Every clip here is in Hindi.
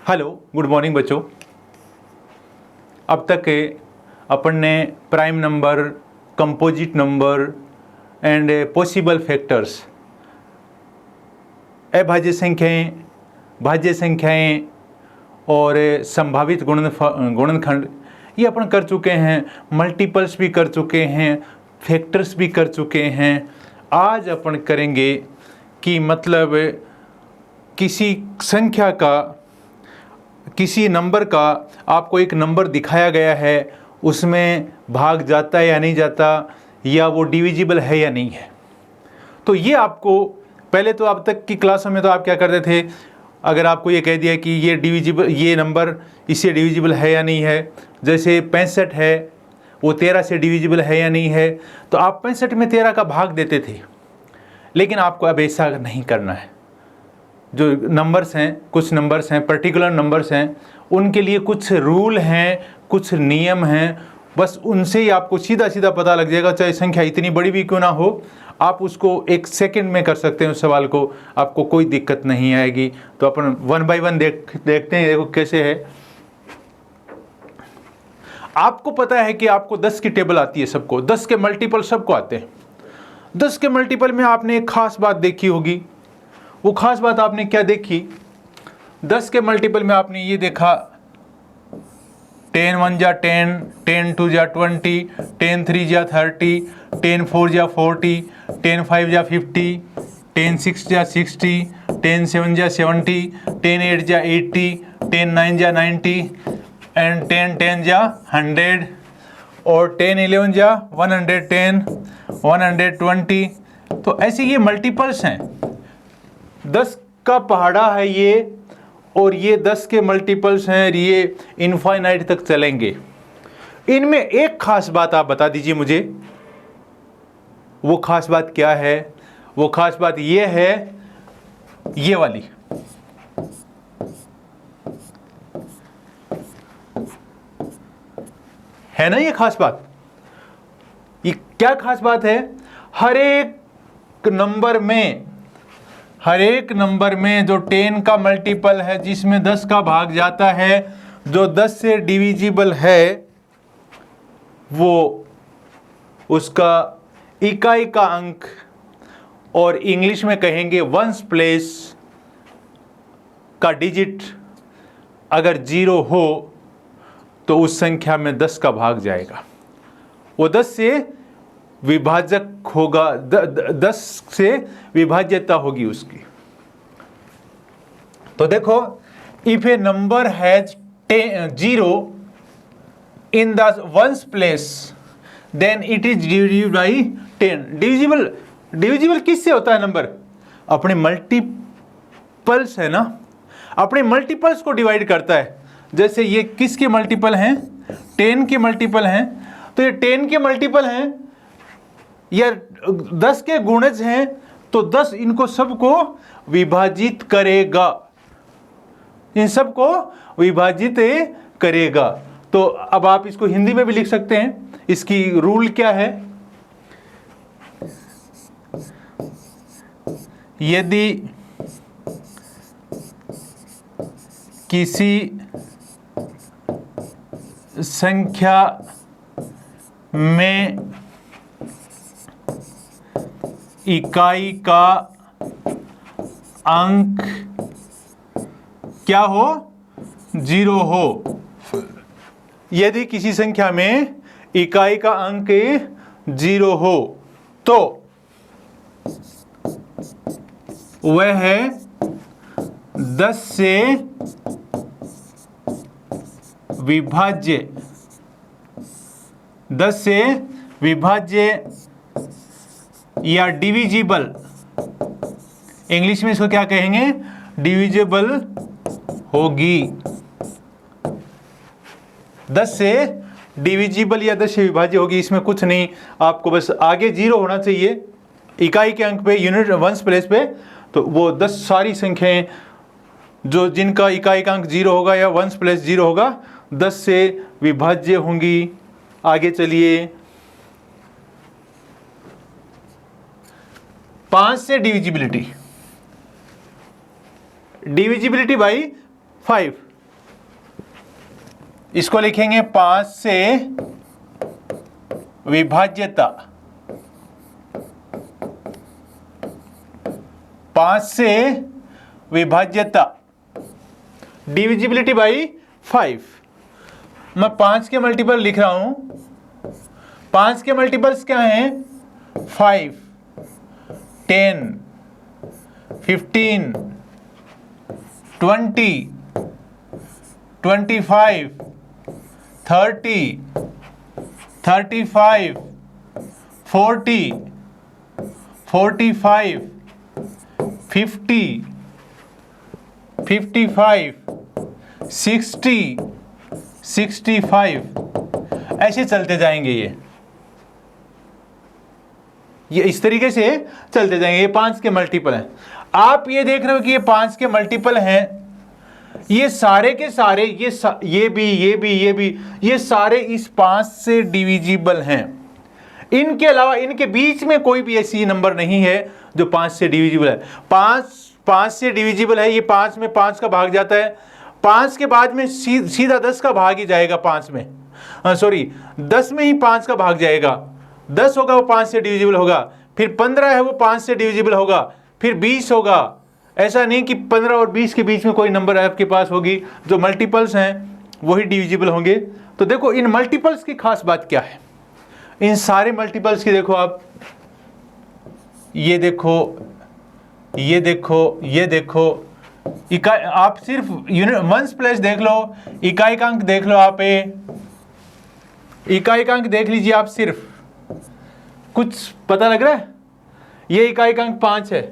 हेलो, गुड मॉर्निंग बच्चों। अब तक अपन ने prime number, composite number and possible factors, अभाज्य संख्याएं, भाज्य संख्याएं और संभावित गुणनखंड ये अपन कर चुके हैं। मल्टीपल्स भी कर चुके हैं, फैक्टर्स भी कर चुके हैं। आज अपन करेंगे कि मतलब किसी संख्या का, किसी नंबर का आपको एक नंबर दिखाया गया है, उसमें भाग जाता है या नहीं जाता, या वो डिविजिबल है या नहीं है। तो ये आपको पहले तो अब तक की क्लासों में तो आप क्या करते थे, अगर आपको ये कह दिया कि ये डिविजिबल, ये नंबर इससे डिविजिबल है या नहीं है, जैसे 65 है वो 13 से डिविजिबल है या नहीं है, तो आप 65 में 13 का भाग देते थे। लेकिन आपको अब ऐसा नहीं करना है। जो नंबर्स हैं, कुछ नंबर्स हैं, पर्टिकुलर नंबर्स हैं, उनके लिए कुछ रूल हैं, कुछ नियम हैं, बस उनसे ही आपको सीधा सीधा पता लग जाएगा। चाहे संख्या इतनी बड़ी भी क्यों ना हो, आप उसको 1 सेकंड में कर सकते हैं उस सवाल को, आपको कोई दिक्कत नहीं आएगी। तो अपन 1 बाय 1 देखते हैं, देखो कैसे है। आपको पता है कि आपको 10 की टेबल आती है सबको, 10 के मल्टीपल सबको आते हैं। 10 के मल्टीपल में आपने एक खास बात देखी होगी। वो खास बात आपने क्या देखी? 10 के मल्टीपल में आपने ये देखा, 10 1 जा 10, 10 2 जा 20, 10 3 जा 30, 10 4 जा 40, 10 5 जा 50, 10 6 जा 60, 10 7 जा 70, 10 8 जा 80, 10 9 जा 90 एंड 10 10 जा 100 और 10 11 जा 110, 120। तो ऐसे ये मल्टीपल्स हैं। 10 का पहाड़ा है ये, और ये 10 के मल्टीपल्स हैं, ये इनफाइनाइट तक चलेंगे। इनमें एक खास बात आप बता दीजिए मुझे, वो खास बात क्या है? वो खास बात ये है, ये वाली, है ना ये खास बात। ये क्या खास बात है? हर एक नंबर में जो 10 का मल्टीपल है, जिसमें 10 का भाग जाता है, जो 10 से डिविजिबल है, वो उसका इकाई का अंक, और इंग्लिश में कहेंगे वंस प्लेस का डिजिट अगर 0 हो तो उस संख्या में 10 का भाग जाएगा। वो 10 से विभाजक होगा, 10 से विभाज्यता होगी उसकी। तो देखो, if a number has 0 in the ones place then it is divisible by 10। Divisible किससे होता है नंबर? अपने मल्टीपल्स है ना, अपने मल्टीपल्स को डिवाइड करता है। जैसे ये किसके मल्टीपल हैं? 10 के मल्टीपल हैं। तो ये 10 के मल्टीपल हैं या 10 के गुणज हैं, तो 10 इनको सबको विभाजित करेगा, इन सबको विभाजित करेगा। तो अब आप इसको हिंदी में भी लिख सकते हैं। इसकी रूल क्या है? यदि किसी संख्या में इकाई का अंक क्या हो? 0 हो। यदि किसी संख्या में इकाई का अंक 0 हो तो वह है 10 से विभाज्य, 10 से विभाज्य या डिविजिबल। इंग्लिश में इसको क्या कहेंगे? डिविजिबल होगी। 10 से डिविजिबल या 10 से विभाज्य होगी। इसमें कुछ नहीं, आपको बस आगे 0 होना चाहिए इकाई के अंक पे, यूनिट वंस प्लेस पे। तो वो 10 सारी संख्याएं जो जिनका इकाई का अंक 0 होगा या वंस प्लेस 0 होगा, 10 से विभाज्य होंगी। आगे चलिए, 5 से डिविजिबिलिटी, डिविजिबिलिटी बाई 5। इसको लिखेंगे 5 से विभाज्यता, 5 से विभाज्यता, डिविजिबिलिटी बाई 5। मैं 5 के मल्टीपल लिख रहा हूं। 5 के मल्टीपल्स क्या हैं? 5, 10, 15, 20, 25, 30, 35, 40, 45, 50, 55, 60, 65, ऐसे चलते जाएंगे। ये इस तरीके से चलते जाएंगे। ये 5 के मल्टीपल हैं। आप ये देख रहे हो कि ये 5 के मल्टीपल हैं। ये सारे के सारे ये भी ये सारे इस 5 से डिविजिबल हैं। इनके अलावा इनके बीच में कोई भी ऐसी नंबर नहीं है जो 5 से डिविजिबल है। 5 से डिविजिबल है। ये 5 में 5 का भाग जाता है। 5 के बाद में सीधा 10 का भाग ही जाएगा 5 में, 10 में ही 5 का भाग जाएगा। 10 होगा वो 5 से डिविजिबल होगा, फिर 15 है वो 5 से डिविजिबल होगा, फिर 20 होगा। ऐसा नहीं कि 15 और 20 के बीच में कोई नंबर आपके पास होगी। जो मल्टीपल्स हैं वही डिविजिबल होंगे। तो देखो इन मल्टीपल्स की खास बात क्या है। इन सारे मल्टीपल्स की देखो आप, ये देखो, ये देखो, ये देखो, इकाई आप सिर्फ यूनिट वंस प्लेस देख लो, इकाईकांक देख लो। आप इकाईकांक देख लीजिए आप, सिर्फ कुछ पता लग रहा है? ये इकाईकांक 5 है।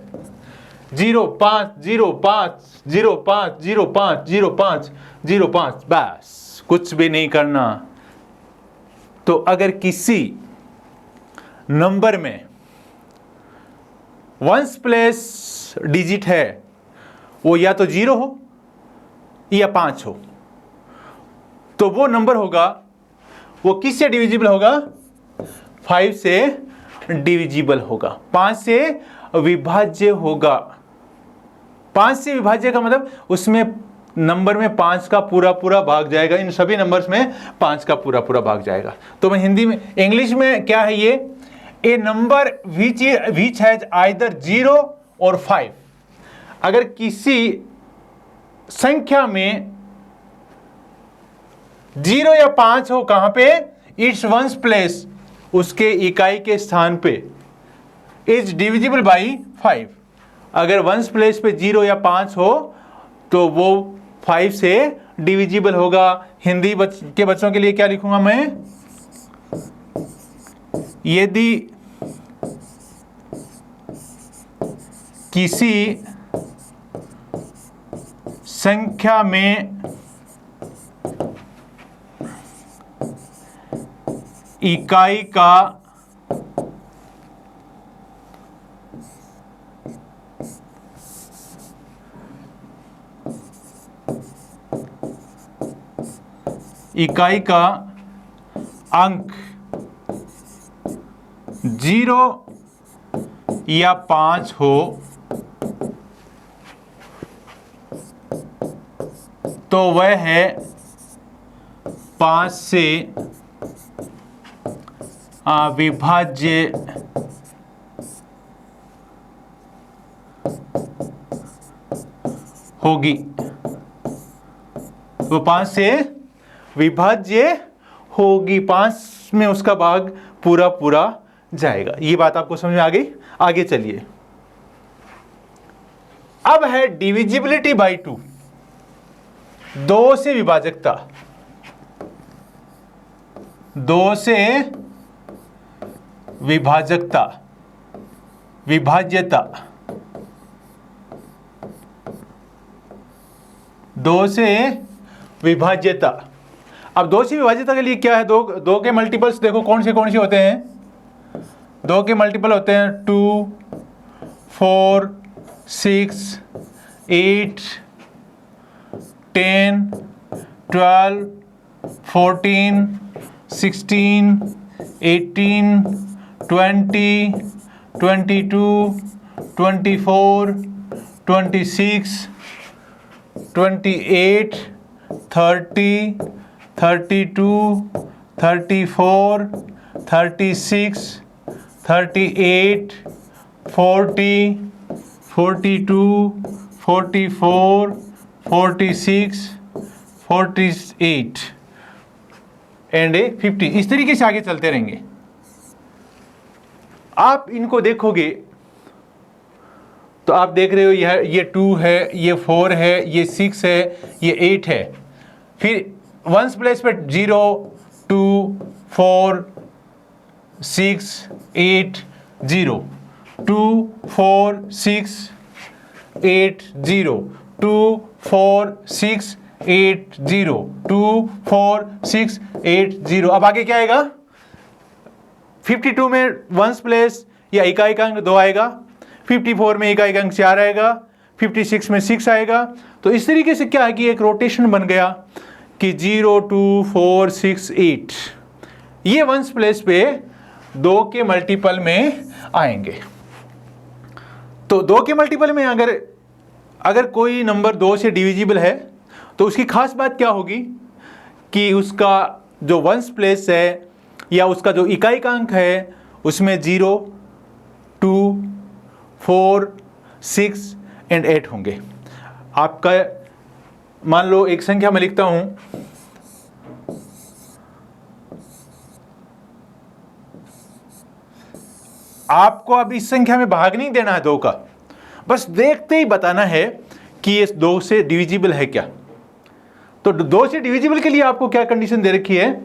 0 5 0 5 0 5 0 5 0 5 0 5, बस कुछ भी नहीं करना। तो अगर किसी नंबर में वंस प्लेस डिजिट है, वो या तो 0 हो या 5 हो, तो वो नंबर होगा, वो किससे डिविजिबल होगा? 5 से डिविजिबल होगा, 5 से विभाज्य होगा। 5 से विभाज्य का मतलब उसमें नंबर में 5 का पूरा पूरा भाग जाएगा। इन सभी नंबर्स में 5 का पूरा पूरा भाग जाएगा। तो मैं हिंदी में, इंग्लिश में क्या है ये? ए नंबर विच हैज आइदर 0 और 5। अगर किसी संख्या में 0 या 5 हो, कहां पे? इट्स वंस प्लेस, उसके इकाई के स्थान पे, इज डिविजिबल बाई 5। अगर वंस प्लेस पे 0 या 5 हो तो वो 5 से डिविजिबल होगा। हिंदी के बच्चों के लिए क्या लिखूंगा मैं? यदि किसी संख्या में इकाई का अंक 0 या 5 हो तो वह है 5 से विभाज्य होगी। वो 5 से विभाज्य होगी, 5 में उसका भाग पूरा पूरा जाएगा। ये बात आपको समझ में आ गई? आगे चलिए। अब है डिविजिबिलिटी बाई 2, 2 से विभाजकता। 2 से विभाजकता, विभाज्यता। 2 से विभाज्यता। अब 2 से विभाज्यता के लिए क्या है? 2 के मल्टीपल्स देखो कौन से होते हैं। 2 के मल्टीपल होते हैं 2, 4, 6, 8, 10, 12, 14, 16, 18, 20, 22, 24, 26, 28, 30, 32, 34, 36, 38, 40, 42, 44, 46, 48 एंड 50। इस तरीके से आगे चलते रहेंगे। आप इनको देखोगे तो आप देख रहे हो ये 2 है, ये 4 है, ये 6 है, ये 8 है। फिर वंस प्लेस पे 0, 2, 4, 6, 8, 0, 2, 4, 6, 8, 0, 2, 4, 6, 8, 0, 2, 4, 6, 8, 0। अब आगे क्या आएगा? 52 में वंस प्लेस या इकाई अंक 2 आएगा, 54 में इकाई अंक 4 आएगा, 56 में 6 आएगा। तो इस तरीके से क्या है कि एक रोटेशन बन गया कि 0, 2, 4, 6, 8 ये वंस प्लेस पे 2 के मल्टीपल में आएंगे। तो 2 के मल्टीपल में अगर कोई नंबर 2 से डिविजिबल है तो उसकी खास बात क्या होगी कि उसका जो वंस प्लेस है या उसका जो इकाई का अंक है उसमें 0, 2, 4, 6 एंड 8 होंगे। आपका मान लो एक संख्या मैं लिखता हूं, आपको अब इस संख्या में भाग नहीं देना है 2 का, बस देखते ही बताना है कि ये 2 से डिविजिबल है क्या। तो 2 से डिविजिबल के लिए आपको क्या कंडीशन दे रखी है?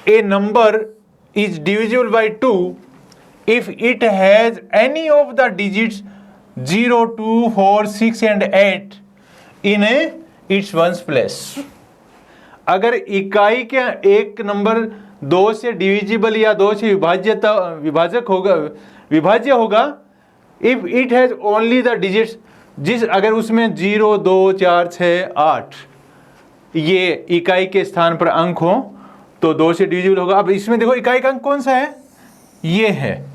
A number is divisible by 2 if it has any of the digits 0, 2, 4, 6 and 8 in its ones place। अगर इकाई के एक नंबर 2 से डिविजिबल या 2 से विभाज्य होगा if it has only the digits अगर उसमें 0, 2, 4, 6, 8 ये इकाई के स्थान पर अंक हो तो 2 से डिविजिबल होगा। अब इसमें देखो इकाई का अंक कौन सा है? ये है।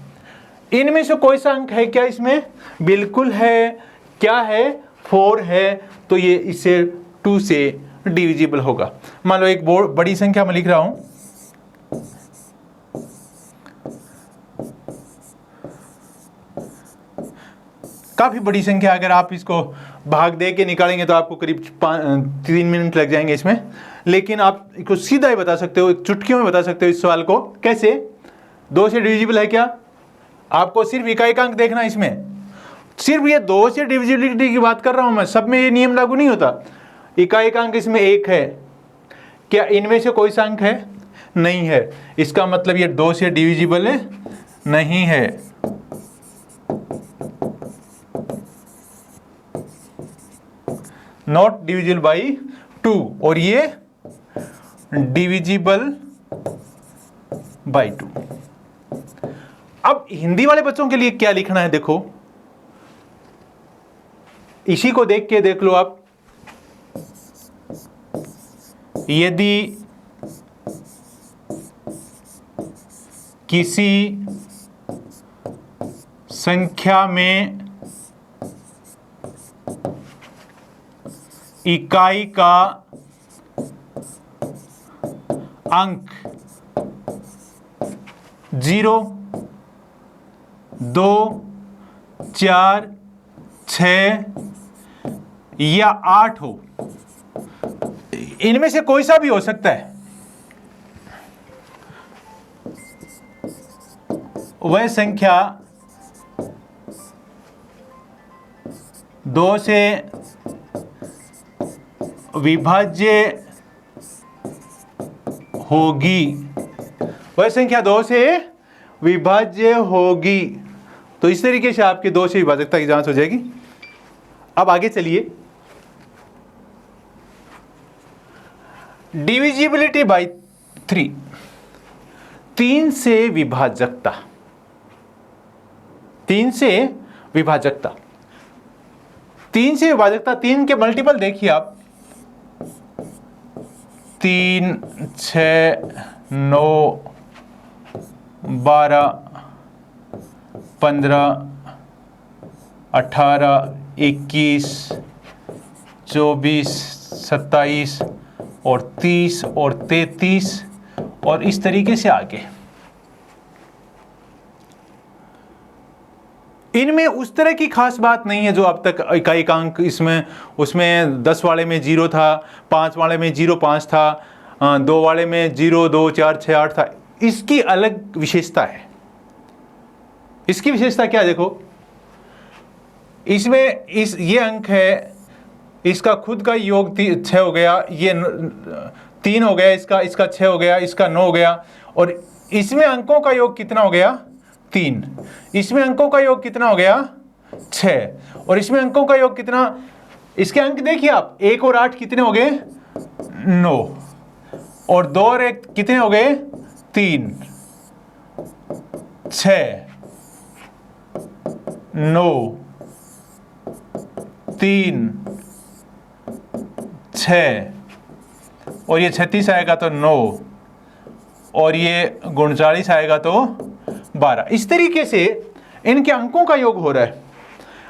इनमें से कोई सा अंक है क्या इसमें? बिल्कुल है। क्या है? 4 है। तो ये इससे 2 से डिविजिबल होगा। मान लो एक बड़ी संख्या मैं लिख रहा हूं, काफी बड़ी संख्या। अगर आप इसको भाग दे के निकालेंगे तो आपको करीब 3 मिनट लग जाएंगे इसमें, लेकिन आप इसको सीधा ही बता सकते हो, एक चुटकियों में बता सकते हो इस सवाल को। कैसे? 2 से डिविजिबल है क्या? आपको सिर्फ इकाई का अंक देखना है इसमें। सिर्फ ये 2 से डिविजिबिलिटी की बात कर रहा हूं मैं, सब में ये नियम लागू नहीं होता। इकाई का अंक इसमें 1 है, क्या इनमें से कोई सा अंक है? नहीं है। इसका मतलब ये 2 से डिविजिबल नहीं है। नॉट डिविजिबल बाई 2 और ये डिविजिबल बाई 2। अब हिंदी वाले बच्चों के लिए क्या लिखना है देखो, इसी को देख के देख लो आप। यदि किसी संख्या में इकाई का अंक 0, 2, 4, 6 या 8 हो, इनमें से कोई सा भी हो सकता है, वह संख्या 2 से विभाज्य होगी। वह संख्या 2 से विभाज्य होगी। तो इस तरीके से आपके 2 से विभाजकता की जांच हो जाएगी। अब आगे चलिए, डिविजिबिलिटी बाय 3, 3 से विभाजकता। 3 से विभाजकता, 3 से विभाजकता, 3 के मल्टीपल देखिए आप, 3, 6, 9, 12, 15, 18, 21, 24, 27 और 30 और 33 और इस तरीके से आगे। इनमें उस तरह की खास बात नहीं है जो अब तक इकाई अंक इसमें, उसमें 10 वाले में 0 था, 5 वाले में 0.5 था, 2 वाले में 0, 2, 4, 6, 8 था। इसकी अलग विशेषता है। इसकी विशेषता क्या है, देखो इसमें ये अंक है, इसका खुद का योग 6 हो गया, ये 3 हो गया, इसका 6 हो गया, इसका 9 हो गया, और इसमें अंकों का योग कितना हो गया 3, इसमें अंकों का योग कितना हो गया 6, और इसमें अंकों का योग कितना, इसके अंक देखिए आप, 1 और 8 कितने हो गए 9, और 2 और 1 कितने हो गए 3, 6, 9, 3, 6, और ये 36 आएगा तो 9, और ये 39 आएगा तो 12। इस तरीके से इनके अंकों का योग हो रहा है।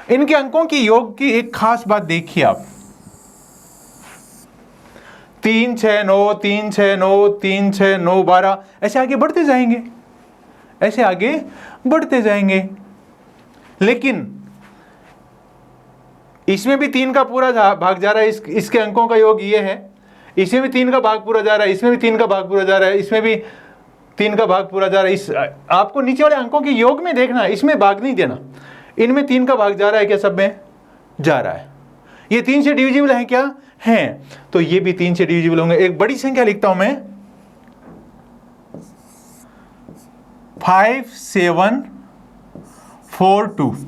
इनके अंकों की योग की एक खास बात देखिए आप, 3, 6, 9, 3, 6, 9, 3, 6, 9, 12, ऐसे आगे बढ़ते जाएंगे, ऐसे आगे बढ़ते जाएंगे। लेकिन इसमें भी 3 का पूरा भाग जा रहा है, इसके अंकों का योग ये है, इसमें भी 3 का भाग पूरा जा रहा है, इसमें भी 3 का भाग पूरा जा रहा है, इसमें भी 3 का भाग पूरा जा रहा है। इस आपको नीचे वाले अंकों के योग में देखना है, इसमें भाग नहीं देना। इनमें 3 का भाग जा रहा है क्या, सब में जा रहा है। ये 3 से डिविजिबल है क्या, हैं, तो ये भी 3 से डिविजिबल होंगे। एक बड़ी संख्या लिखता हूं मैं, 5742।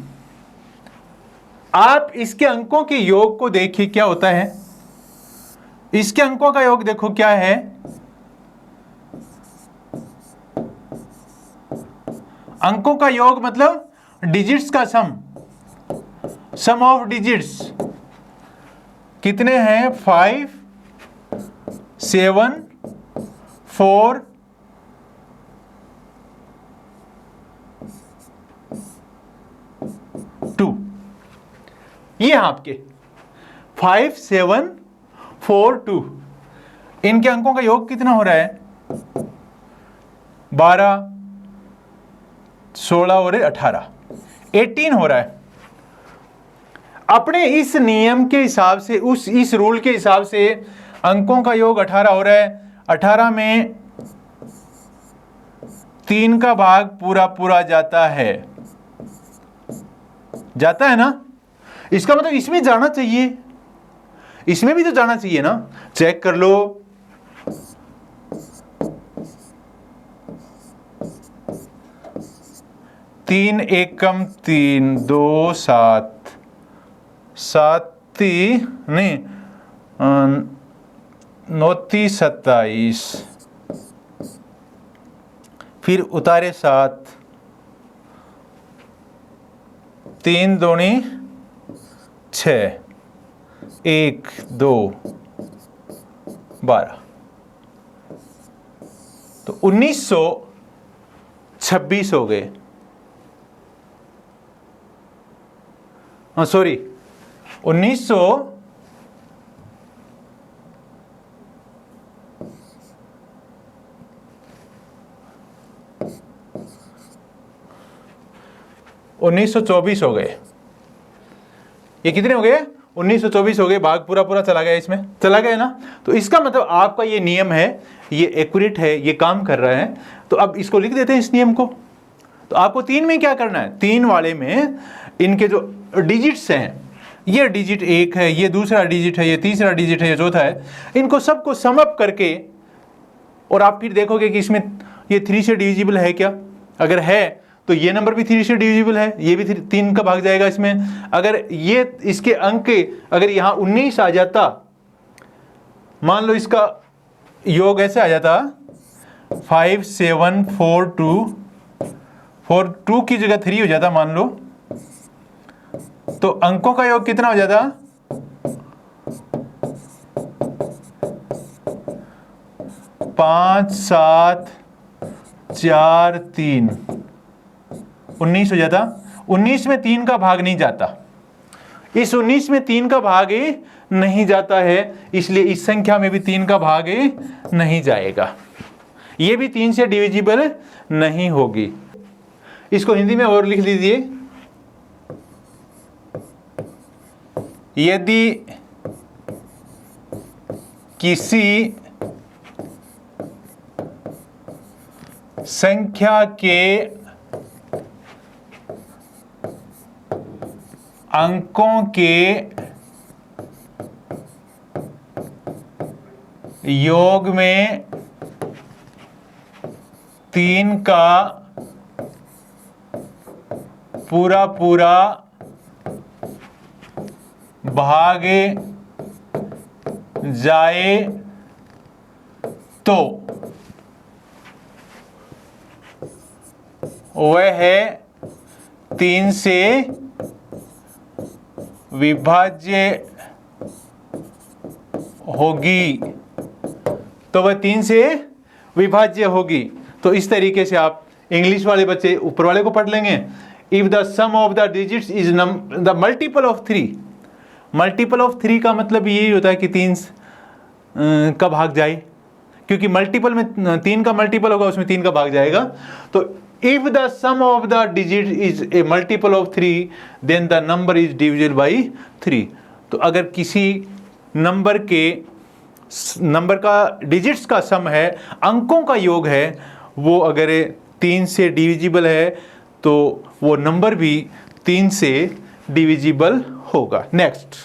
आप इसके अंकों के योग को देखिए क्या होता है। इसके अंकों का योग देखो क्या है, अंकों का योग मतलब डिजिट्स का सम ऑफ डिजिट्स कितने हैं, 5, 7, 4, 2। ये आपके 5, 7, 4, 2, इनके अंकों का योग कितना हो रहा है, 12, 16 और 18, 18 हो रहा है। अपने इस नियम के हिसाब से, इस रूल के हिसाब से अंकों का योग 18 हो रहा है। 18 में 3 का भाग पूरा जाता है, जाता है ना। इसका मतलब इसमें जाना चाहिए, इसमें भी तो जाना चाहिए ना। चेक कर लो, तीन एकम 3, 2, 7, 7 नहीं 9, 27, फिर उतारे 7, 3 दूनी 6, 1, 2, 12, तो 1926 हो गए। हाँ सॉरी, 1924 हो गए। ये कितने हो गए, 1924 हो गए। भाग पूरा चला गया, इसमें चला गया ना। तो इसका मतलब आपका ये नियम है, ये एक्यूरेट है, ये काम कर रहा है। तो अब इसको लिख देते हैं इस नियम को। तो आपको 3 में क्या करना है, 3 वाले में इनके जो डिजिट्स हैं, ये डिजिट 1 है, ये दूसरा डिजिट है, ये तीसरा डिजिट है, ये चौथा है, इनको सबको सम अप करके, और आप फिर देखोगे कि इसमें ये 3 से डिविजिबल है क्या। अगर है तो ये नंबर भी 3 से डिविजिबल है, ये भी 3 का भाग जाएगा इसमें। अगर ये इसके अंक अगर यहाँ 19 आ जाता, मान लो इसका योग ऐसे आ जाता 5, 7, 4, 2, 2 की जगह 3 हो जाता मान लो, तो अंकों का योग कितना हो जाता, 5, 7, 4, 3, 19 हो जाता। 19 में 3 का भाग नहीं जाता, इस 19 में 3 का भाग ही नहीं जाता है, इसलिए इस संख्या में भी 3 का भाग नहीं जाएगा। ये भी 3 से डिविजिबल नहीं होगी। इसको हिंदी में और लिख लीजिए, यदि किसी संख्या के अंकों के योग में 3 का पूरा पूरा भाग जाए तो वह 3 से विभाज्य होगी। तो वह 3 से विभाज्य होगी। तो इस तरीके से आप इंग्लिश वाले बच्चे ऊपर वाले को पढ़ लेंगे। If the sum of the digits is the multiple of 3, multiple of 3 का मतलब यही होता है कि 3 का भाग जाए, क्योंकि मल्टीपल में 3 का मल्टीपल होगा, उसमें 3 का भाग जाएगा। तो if the sum of the digit is a multiple of 3 then the number is divisible by 3। तो अगर किसी नंबर का डिजिट्स का सम है, अंकों का योग है, वो अगर 3 से डिविजिबल है तो वो नंबर भी 3 से डिविजिबल होगा। नेक्स्ट,